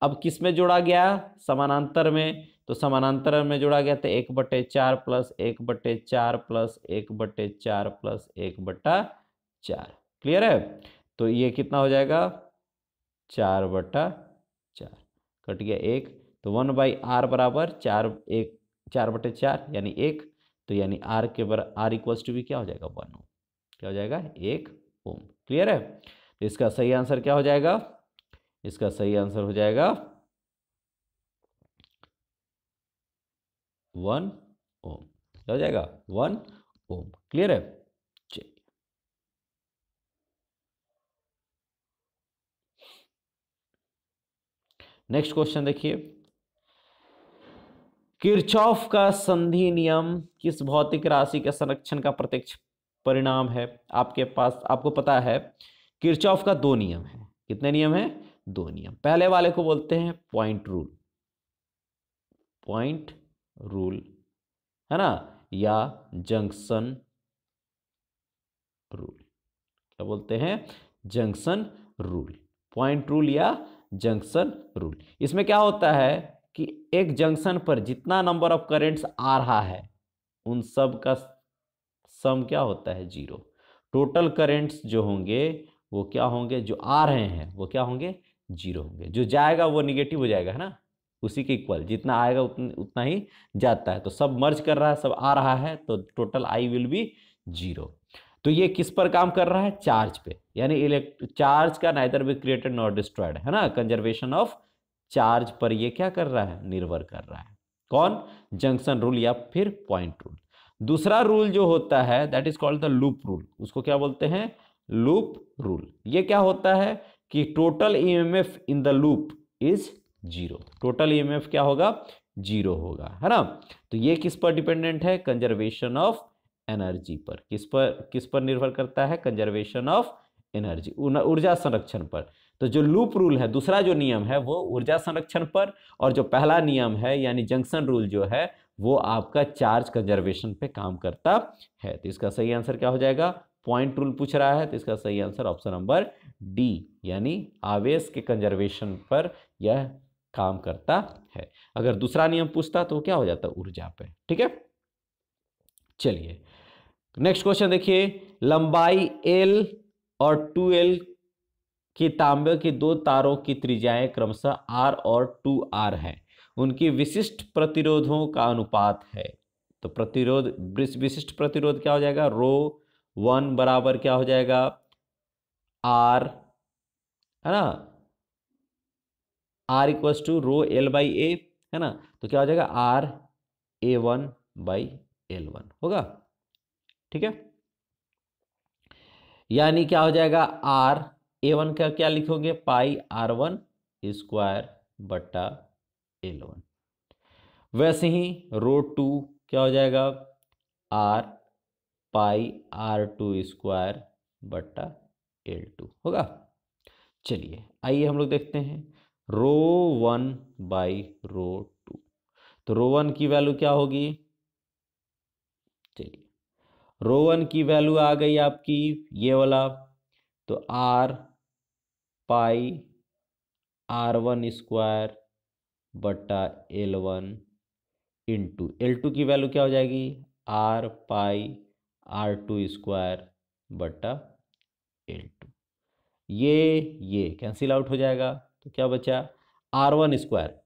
अब किस में जोड़ा गया, समानांतर में, तो समानांतर में जोड़ा गया तो 1/4 प्लस 1/4 प्लस 1/4 प्लस 1/4। क्लियर है। तो ये कितना हो जाएगा, 4/4 कट गया 1, तो 1/r बराबर 4/4 यानी 1, तो यानी r के बराबर r इक्वल्स टू भी क्या हो जाएगा, 1 ओम। क्या हो जाएगा, 1 ओम। क्लियर है। तो इसका सही आंसर क्या हो जाएगा, इसका सही आंसर हो जाएगा 1 ओम। क्या हो जाएगा, 1 ओम। क्लियर है। चलिए नेक्स्ट क्वेश्चन देखिए, किरचॉफ का संधि नियम किस भौतिक राशि के संरक्षण का प्रत्यक्ष परिणाम है। आपके पास, आपको पता है किरचॉफ का 2 नियम है। कितने नियम है, 2 नियम। पहले वाले को बोलते हैं पॉइंट रूल, पॉइंट रूल है ना, या जंक्शन रूल। क्या बोलते हैं, जंक्शन रूल, पॉइंट रूल या जंक्शन रूल। इसमें क्या होता है कि एक जंक्शन पर जितना नंबर ऑफ करेंट्स आ रहा है उन सब का सम क्या होता है, 0। टोटल करेंट्स जो होंगे वो क्या होंगे, जो आ रहे हैं वो क्या होंगे, 0 होंगे। जो जाएगा वो निगेटिव हो जाएगा, है ना, उसी के इक्वल, जितना आएगा उतना ही जाता है। तो सब मर्ज कर रहा है, सब आ रहा है, तो टोटल आई विल बी 0। तो ये किस पर काम कर रहा है, चार्ज पे, यानी चार्ज का neither be created not destroyed, है ना, कंजर्वेशन ऑफ चार्ज पर ये क्या कर रहा है, निर्भर कर रहा है। कौन, जंक्शन रूल या फिर पॉइंट रूल। दूसरा रूल जो होता है that is called the loop rule. उसको क्या बोलते हैं, लूप रूल। ये क्या होता है कि total EMF in the loop is 0। Total EMF क्या होगा, 0 होगा, है ना। तो ये किस पर डिपेंडेंट है, कंजर्वेशन ऑफ एनर्जी पर। किस पर निर्भर करता है, कंजर्वेशन ऑफ एनर्जी, ऊर्जा संरक्षण पर। तो जो लूप रूल है, दूसरा जो नियम है वो ऊर्जा संरक्षण पर, और जो पहला नियम है यानी जंक्शन रूल जो है वो आपका चार्ज कंजर्वेशन पे काम करता है। तो इसका सही आंसर क्या हो जाएगा, पॉइंट रूल पूछ रहा है, तो इसका सही आंसर ऑप्शन नंबर डी, यानी आवेश के कंजर्वेशन पर यह काम करता है। अगर दूसरा नियम पूछता तो क्या हो जाता, ऊर्जा पे। ठीक है। चलिए नेक्स्ट क्वेश्चन देखिए, लंबाई L और 2L की तांबे की 2 तारों की त्रिज्याएं क्रमशः R और 2R हैं, उनकी विशिष्ट प्रतिरोधों का अनुपात है। तो प्रतिरोध, विशिष्ट प्रतिरोध क्या हो जाएगा, ρ1 बराबर क्या हो जाएगा, R, है ना, R इक्वल्स टू ρL/A, है ना। तो क्या हो जाएगा, RA1/L1 होगा। ठीक है, यानी क्या हो जाएगा, RA1 का क्या लिखोगे, πr1² वैसे ही ρ2 क्या हो जाएगा, R πr2²। L2 होगा। चलिए आइए हम लोग देखते हैं ρ1 बाई ρ2। तो ρ1 की वैल्यू क्या होगी, चलिए ρ1 की वैल्यू आ गई आपकी ये वाला, तो r पाई r1 स्क्वायर बटा L1 इंटू L2 की वैल्यू क्या हो जाएगी, r पाई r2 स्क्वायर बटा L2। ये कैंसिल आउट हो जाएगा, तो क्या बचा r1 स्क्वायर।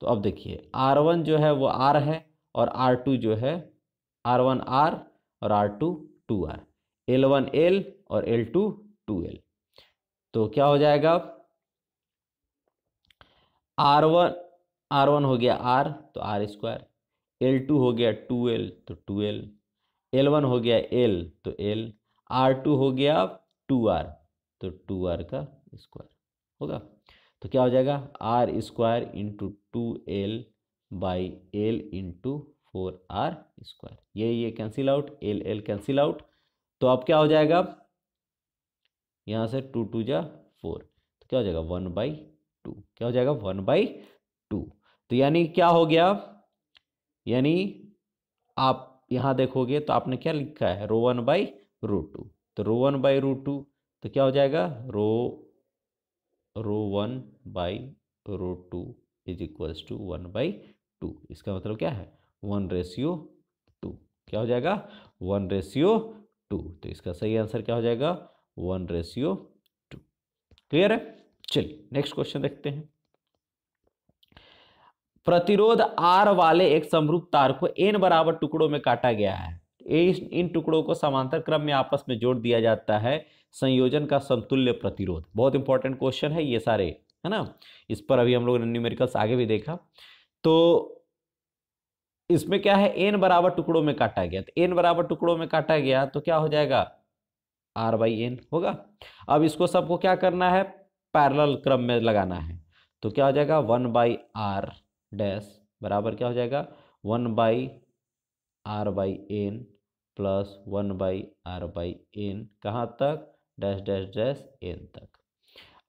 तो अब देखिए r1 जो है वो r है और r2 जो है r1 r और r2 2r, L1 L और L2 2L। तो क्या हो जाएगा, R1 हो गया R तो R स्क्वायर, L2 हो गया 2L तो 2L, L1 हो गया L तो L, R2 हो गया 2R तो 2R का स्क्वायर होगा। तो क्या हो जाएगा R square into 2L by L into 4R square. ये cancel out, L cancel out. तो अब क्या हो जाएगा, यहाँ से 2 2 जा 4, तो क्या हो जाएगा 1/2। क्या हो जाएगा 1/2। तो यानी क्या हो गया, यानी आप यहाँ देखोगे तो आपने क्या लिखा है ρ1 बाई ρ2। तो ρ1 बाई ρ2 तो क्या हो जाएगा ρ1 बाई ρ2 इज इक्वल्स टू 1/2। इसका मतलब क्या है 1:2। क्या हो जाएगा 1:2। तो इसका सही आंसर क्या हो जाएगा 1:2। क्लियर है। चलिए नेक्स्ट क्वेश्चन देखते हैं। प्रतिरोध R वाले एक समरूप तार को n बराबर टुकड़ों में काटा गया है। इन टुकड़ों को समांतर क्रम में आपस में जोड़ दिया जाता है। संयोजन का समतुल्य प्रतिरोध। बहुत इंपॉर्टेंट क्वेश्चन है ये सारे, है ना। इस पर अभी हम लोग ने न्यूमेरिकल्स आगे भी देखा। तो इसमें क्या है n बराबर टुकड़ों में काटा गया, तो n बराबर टुकड़ों में काटा गया तो क्या हो जाएगा R/n होगा। अब इसको सबको क्या करना है पैरेलल क्रम में लगाना है। तो क्या हो जाएगा 1/r डैश बराबर क्या हो जाएगा 1/r/n प्लस 1/r/n कहाँ तक डैश डैश डैश n तक।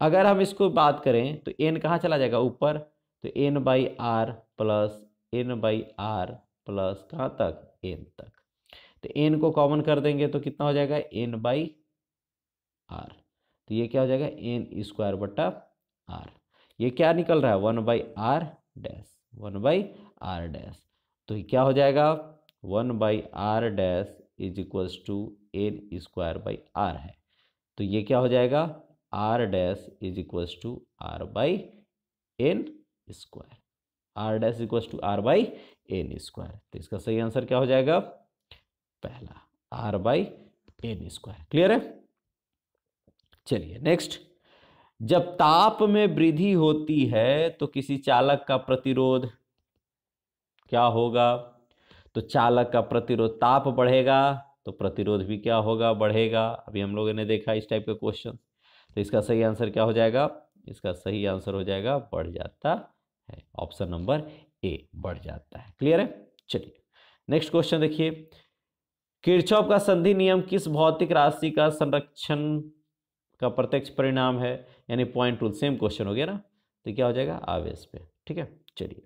अगर हम इसको बात करें तो n कहाँ चला जाएगा ऊपर, तो n/r प्लस n/r प्लस कहाँ तक n तक। तो n को कॉमन कर देंगे तो कितना हो जाएगा n/r। तो ये क्या हो जाएगा n स्क्वायर बटा r। ये क्या निकल रहा है 1/r डैश 1/r डैश। तो ये क्या हो जाएगा 1/r dash is equals to n square by r है। तो ये क्या हो जाएगा r dash is equals to r/n square, r dash equals to r/n square. तो इसका सही आंसर क्या हो जाएगा पहला r/n स्क्वायर। क्लियर है। चलिए नेक्स्ट। जब ताप में वृद्धि होती है तो किसी चालक का प्रतिरोध क्या होगा, तो चालक का प्रतिरोध, ताप बढ़ेगा तो प्रतिरोध भी क्या होगा बढ़ेगा। अभी हम लोगों ने देखा इस टाइप का क्वेश्चन। तो इसका सही आंसर क्या हो जाएगा, इसका सही आंसर हो जाएगा बढ़ जाता है, ऑप्शन नंबर ए बढ़ जाता है। क्लियर है। चलिए नेक्स्ट क्वेश्चन देखिए। किरचॉफ का संधि नियम किस भौतिक राशि का संरक्षण का प्रत्यक्ष परिणाम है, यानी पॉइंट रूल। सेम क्वेश्चन हो गया ना। तो क्या हो जाएगा आवेश पे। ठीक है। चलिए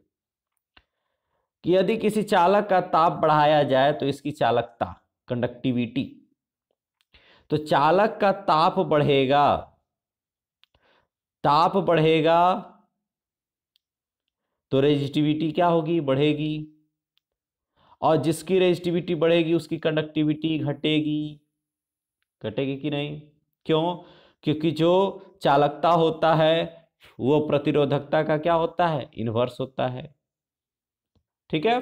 कि यदि किसी चालक का ताप बढ़ाया जाए तो इसकी चालकता कंडक्टिविटी, तो चालक का ताप बढ़ेगा, ताप बढ़ेगा तो रेजिस्टिविटी क्या होगी बढ़ेगी, और जिसकी रेजिस्टिविटी बढ़ेगी उसकी कंडक्टिविटी घटेगी। घटेगी कि नहीं, क्यों, क्योंकि जो चालकता होता है वो प्रतिरोधकता का क्या होता है इन्वर्स होता है। ठीक है।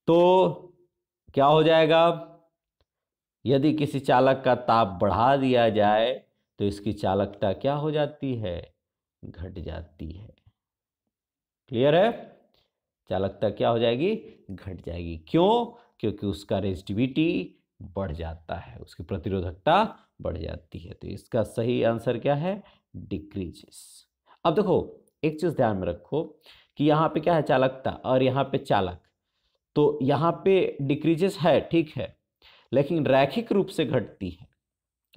तो क्या हो जाएगा, यदि किसी चालक का ताप बढ़ा दिया जाए तो इसकी चालकता क्या हो जाती है घट जाती है। क्लियर है। चालकता क्या हो जाएगी घट जाएगी। क्यों, क्योंकि उसका रेजिस्टिविटी बढ़ जाता है, उसकी प्रतिरोधकता बढ़ जाती है। तो इसका सही आंसर क्या है डिक्रीजेस। अब देखो एक चीज ध्यान में रखो कि यहाँ पे क्या है चालकता और यहाँ पे चालक, तो यहाँ पे डिक्रीजेस है ठीक है, लेकिन रैखिक रूप से घटती है।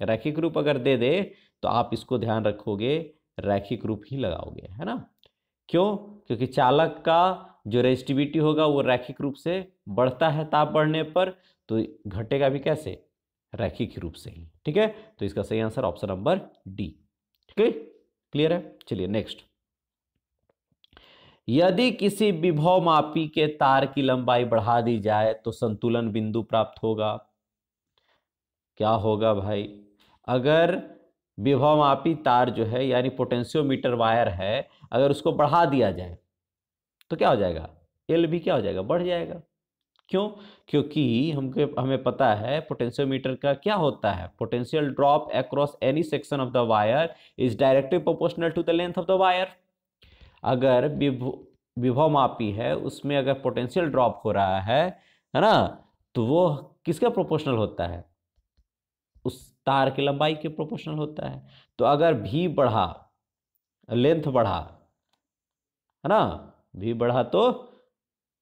रैखिक रूप अगर दे दे तो आप इसको ध्यान रखोगे, रैखिक रूप ही लगाओगे, है ना। क्यों? क्योंकि चालक का जो रेजिस्टिविटी होगा वो रैखिक रूप से बढ़ता है ताप बढ़ने पर, तो घटेगा भी कैसे? रैखिक रूप से ही। ठीक है, तो इसका सही आंसर ऑप्शन नंबर डी। ठीक है, क्लियर है। चलिए नेक्स्ट। यदि किसी विभवमापी के तार की लंबाई बढ़ा दी जाए तो संतुलन बिंदु प्राप्त होगा। क्या होगा भाई? अगर विभवमापी तार जो है यानी पोटेंशियोमीटर वायर है, अगर उसको बढ़ा दिया जाए तो क्या हो जाएगा? एल भी क्या हो जाएगा? बढ़ जाएगा। क्यों? क्योंकि हमें पता है पोटेंशियोमीटर का क्या होता है, potential drop across any section of the wire is directly proportional to the length of the wire. अगर विभवमापी है उसमें अगर पोटेंशियल ड्रॉप हो रहा है ना, तो वो किसका प्रोपोर्शनल होता है? उस तार की लंबाई के प्रोपोर्शनल होता है। तो अगर भी बढ़ा, लेंथ बढ़ा, है ना, भी बढ़ा, तो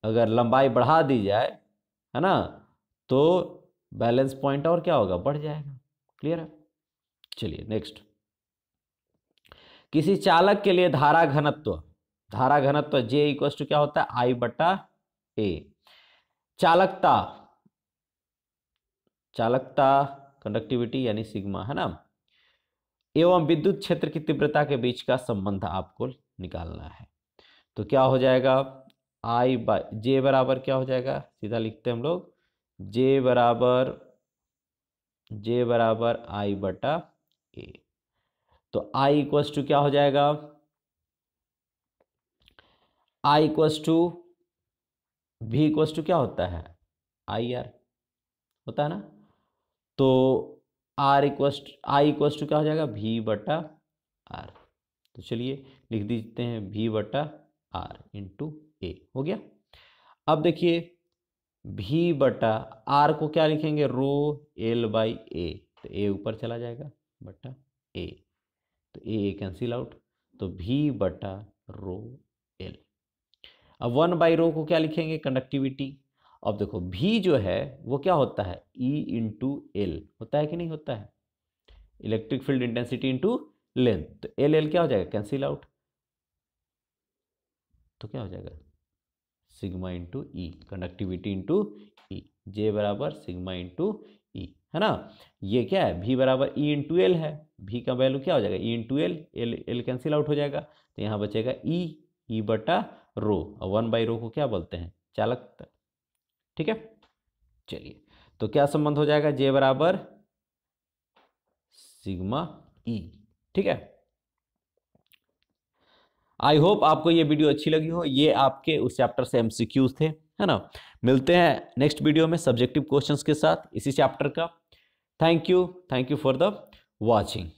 अगर लंबाई बढ़ा दी जाए, है ना, तो बैलेंस पॉइंट और क्या होगा? बढ़ जाएगा। क्लियर है। चलिए नेक्स्ट। किसी चालक के लिए धारा घनत्व जे इक्वल्स टू क्या होता है? आई बटा ए। चालकता कंडक्टिविटी यानी सिग्मा, है ना, एवं विद्युत क्षेत्र की तीव्रता के बीच का संबंध आपको निकालना है। तो क्या हो जाएगा? आई बाई जे बराबर क्या हो जाएगा? सीधा लिखते हैं हम लोग, जे बराबर आई बटा ए। तो आई इक्वल्स टू क्या हो जाएगा? आई इक्वल्स टू भी इक्वल्स टू क्या होता है? आई आर होता है ना। तो आई इक्वल्स टू क्या हो जाएगा? भी बटा आर। तो चलिए लिख देते हैं भी बटा आर इंटू ए। हो गया। अब देखिए भी बटा आर को क्या लिखेंगे? रो एल बाई ए। तो ए ऊपर चला जाएगा बटा ए, तो ए कैंसिल आउट, तो भी बटा रो एल। अब 1/रो को क्या लिखेंगे? कंडक्टिविटी। अब देखो भी जो है वो क्या होता है? E इंटू एल होता है कि नहीं होता है? Electric field intensity into length. तो एल एल क्या हो जाएगा? कैंसिल आउट, तो क्या हो जाएगा? सिग्मा इंटू ई, कंडक्टिविटी इंटू ई, जे बराबर सिग्मा इंटू ई, है ना। ये क्या है? भी बराबर ई इंटू एल है, भी का वैल्यू क्या हो जाएगा? E into L, L cancel out हो जाएगा, तो यहाँ बचेगा ई बटा रो, और 1/रो को क्या बोलते हैं? चालकता। ठीक है, चलिए तो क्या संबंध हो जाएगा? जे बराबर सिग्मा ई। ठीक है, आई होप आपको ये वीडियो अच्छी लगी हो। ये आपके उस चैप्टर से एमसीक्यूज थे, है ना। मिलते हैं नेक्स्ट वीडियो में सब्जेक्टिव क्वेश्चंस के साथ इसी चैप्टर का। Thank you for the watching.